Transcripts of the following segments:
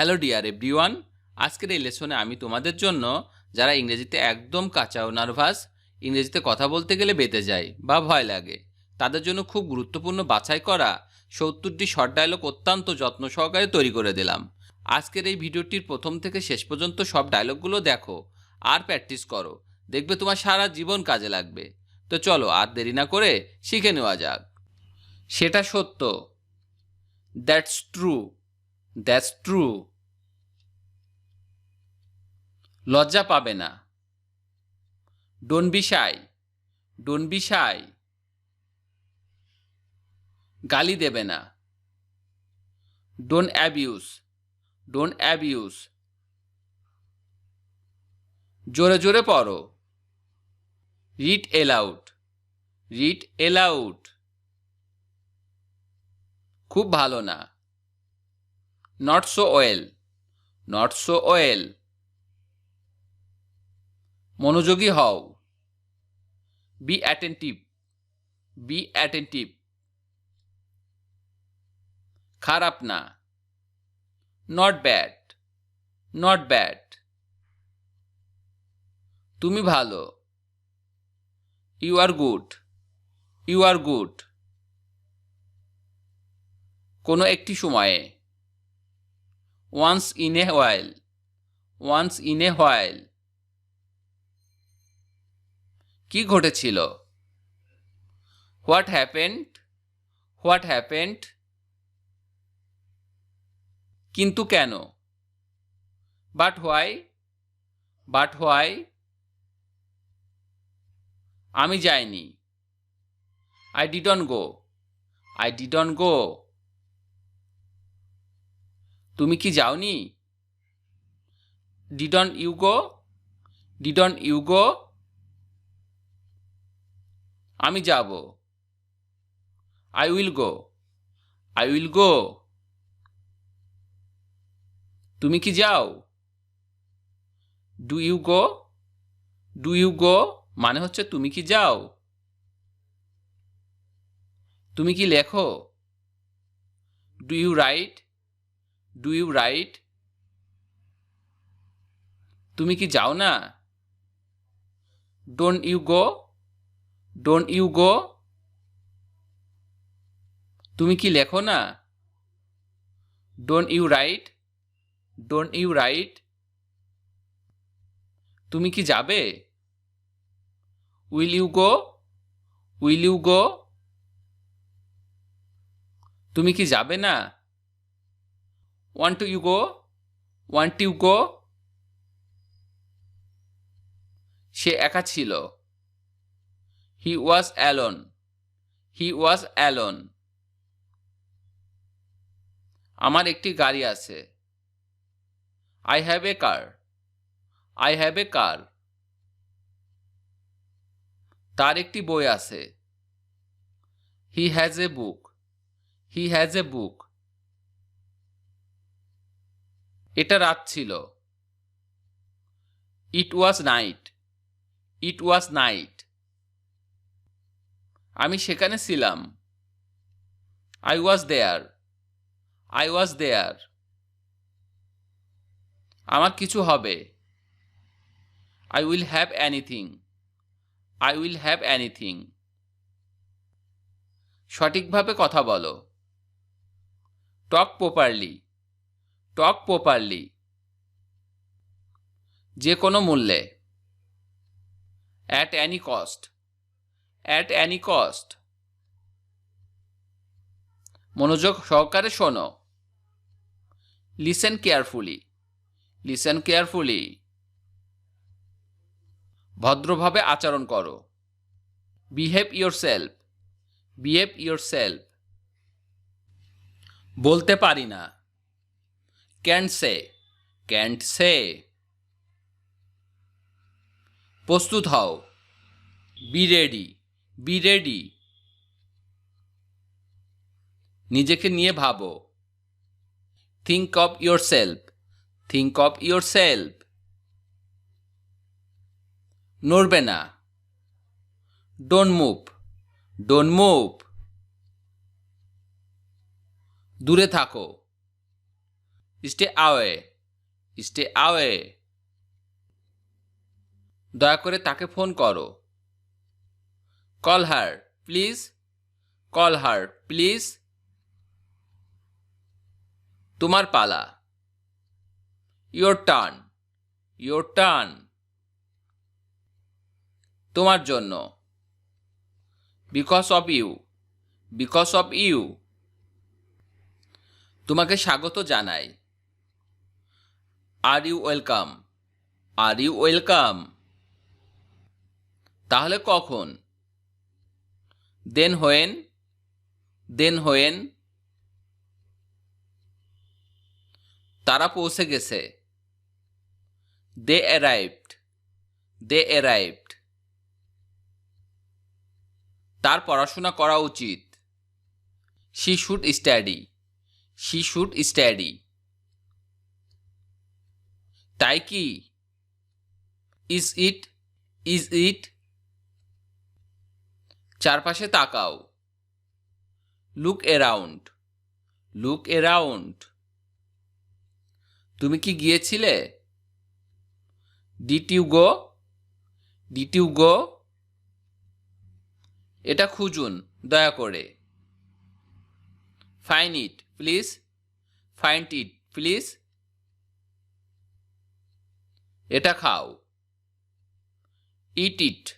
Hello dear everyone, আজকের এই লেসনে আমি তোমাদের জন্য যারা ইংরেজিতে একদম কাঁচা ও নার্ভাস, ইংরেজিতে কথা বলতে গেলে বেঁতে যায় বা ভয় লাগে, তাদের জন্য খুব গুরুত্বপূর্ণ বাছাই করা 70টি শর্ট ডায়লগ অত্যন্ত যত্ন সহকারে তৈরি করে দিলাম। আজকের এই ভিডিওটির প্রথম থেকে শেষ পর্যন্ত সব ডায়লগগুলো দেখো আর প্র্যাকটিস করো, দেখবে তোমার সারা জীবন কাজে লাগবে। তো চলো আর দেরি না করে শিখে নেওয়া যাক। সেটা সত্য, দ্যাটস ট্রু, দ্যাটস ট্রু। লজ্জা পাবে না, don't be shy, don't be shy. গালি দেবে না, ডোন্ট অ্যাবিউজ, ডোন্ট অ্যাবিউজ। জোরে জোরে পড়ো, রিড এলাউড, রিড এলাউড। খুব ভালো না, not so well, not so well. মনোযোগী হও, বি অ্যাটেন্টিভ, বি অ্যাটেন্টিভ। খারাপ না, নট ব্যাড, নট ব্যাড। তুমি ভালো, you are good, you are good. কোনো একটি সময়ে, once in a while, once in a while. কি ঘটেছিল, হোয়াট হ্যাপেন্ড, হোয়াট হ্যাপেন্ড। কিন্তু কেন, বাট হোয়াই, বাট হোয়াই। আমি যাইনি, I didn't go, I didn't go. তুমি কি যাওনি, didn't you go, didn't you go. আমি যাব, I will go, I will go. তুমি কি যাও, do you go, do you go মানে হচ্ছে তুমি কি যাও। তুমি কি লেখো, do you write, do you write. তুমি কি যাও না, don't you go, don't you go. তুমি কি লেখো না, don't you write, don't you write. তুমি কি যাবে, will you go, will you go. তুমি কি যাবে না, want you go, want you go. সে একা ছিল, হি was alone, he was alone. আমার একটি গাড়ি আছে, I have a car, I have a car. তার একটি বই আছে, he has a book, he has a বুক। এটা রাত ছিল, ইট ওয়াজ নাইট, ইট ওয়াজ নাইট। আমি সেখানে ছিলাম, I was there, I was দেয়ার। আমার কিছু হবে, I will have anything, I will have anything. সঠিকভাবে কথা বলো, টক প্রপারলি, টক প্রপারলি। যে কোনো মূল্যে, at any cost, at any cost. মনোযোগ সহকারে শোনো, লিসেন কেয়ারফুলি, লিসেন কেয়ারফুলি। ভদ্রভাবে আচরণ করো, বিহেভ ইয়োরসেলফ, বিহেভ ইয়োরসেলফ। বলতে পারি না, ক্যান্ট সে, ক্যান্ট সে। প্রস্তুত হও, বি রেডি, বি রেডি। নিজেকে নিয়ে ভাবো, think of yourself, think of yourself. নড়বে না, ডোন্ট মুভ, ডোন্ট মুভ। দূরে থাকো, স্টে আওয়ে, স্টে আওয়ে। দয়া করে তাকে ফোন করো। Call her please, call her please. তোমার পালা। Your turn, your turn. তোমার জন্য। Because of you, because of you. তোমাকে স্বাগত জানাই। Are you welcome, are you welcome. তাহলে কখন? Then when, then when. তারা পৌঁছে গেছে। They arrived, they arrived. তার পড়াশোনা করা উচিত। She should study, she should study. তাই কি? Is it, is it. চারপাশে তাকাও। Look around, look around. তুমি কি গিয়েছিলে? Did you go, did you go. এটা খুঁজুন দয়া করে। Find it please, find it please. এটা খাও। Eat it,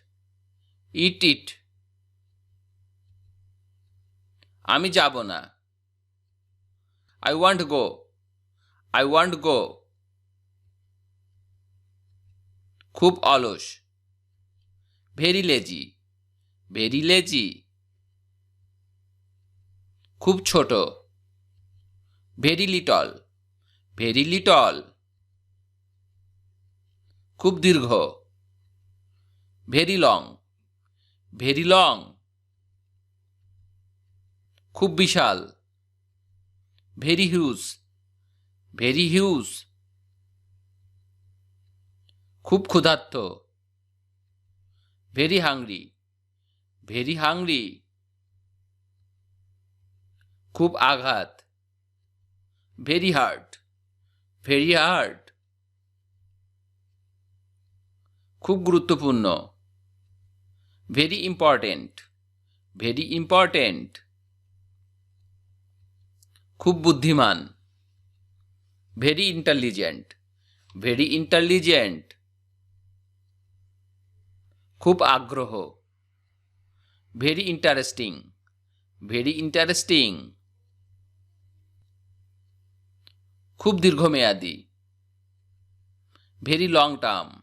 it it. আমি যাব না। I want go, I want go. খুব অলস। Very lazy, very lazy. খুব ছোট। Very little, very little. খুব দীর্ঘ। Very long, very long. খুব বিশাল। Very huge, very huge. খুব ক্ষুধার্ত। Very hungry, very hungry. খুব আঘাত। Very hard, very hard. খুব গুরুত্বপূর্ণ। Very important, very important. খুব বুদ্ধিমান। Very intelligent, very intelligent. খুব আগ্রহ। Very interesting, very interesting. খুব দীর্ঘমেয়াদী। Very long term,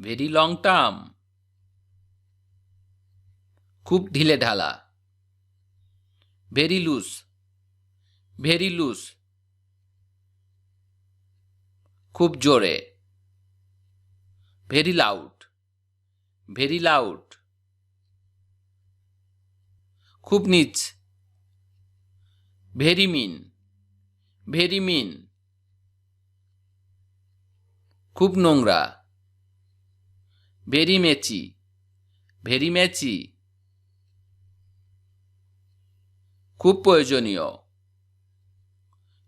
very long term. খুব ঢিলে ঢালা। Very loose, very loose. খুব জোরে। Very loud, very loud. খুব নীচ। Very mean, very mean. খুব নোংরা। Very messy, very messy. খুব প্রয়োজনীয়।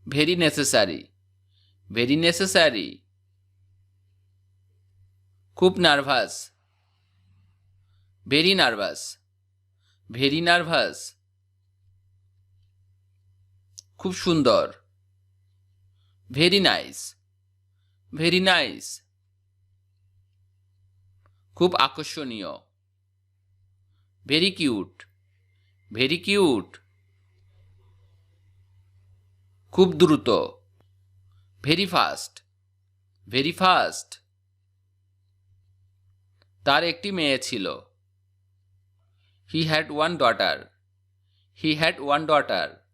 Very necessary, very necessary. খুব nervous. Very nervous, very nervous. খুব সুন্দর। Very nice, very nice. খুব আকর্ষণীয়। Very cute, very cute. খুব দ্রুত। Very fast, very fast. তার একটি মেয়ে ছিল। He had one daughter, he had one daughter.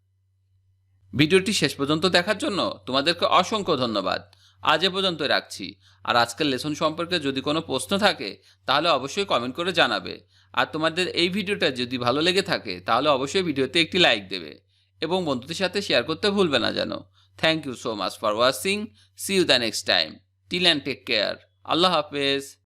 ভিডিওটি শেষ পর্যন্ত দেখার জন্য তোমাদেরকে অসংখ্য ধন্যবাদ। আজ এ পর্যন্ত রাখছি। আর আজকের লেসন সম্পর্কে যদি কোনো প্রশ্ন থাকে তাহলে অবশ্যই কমেন্ট করে জানাবে। আর তোমাদের এই ভিডিওটা যদি ভালো লেগে থাকে তাহলে অবশ্যই ভিডিওতে একটি লাইক দেবে এবং বন্ধুদের সাথে শেয়ার করতে ভুলবে না যেন। Thank you so much for watching. See you the next time. Till and take care. আল্লাহ হাফেজ।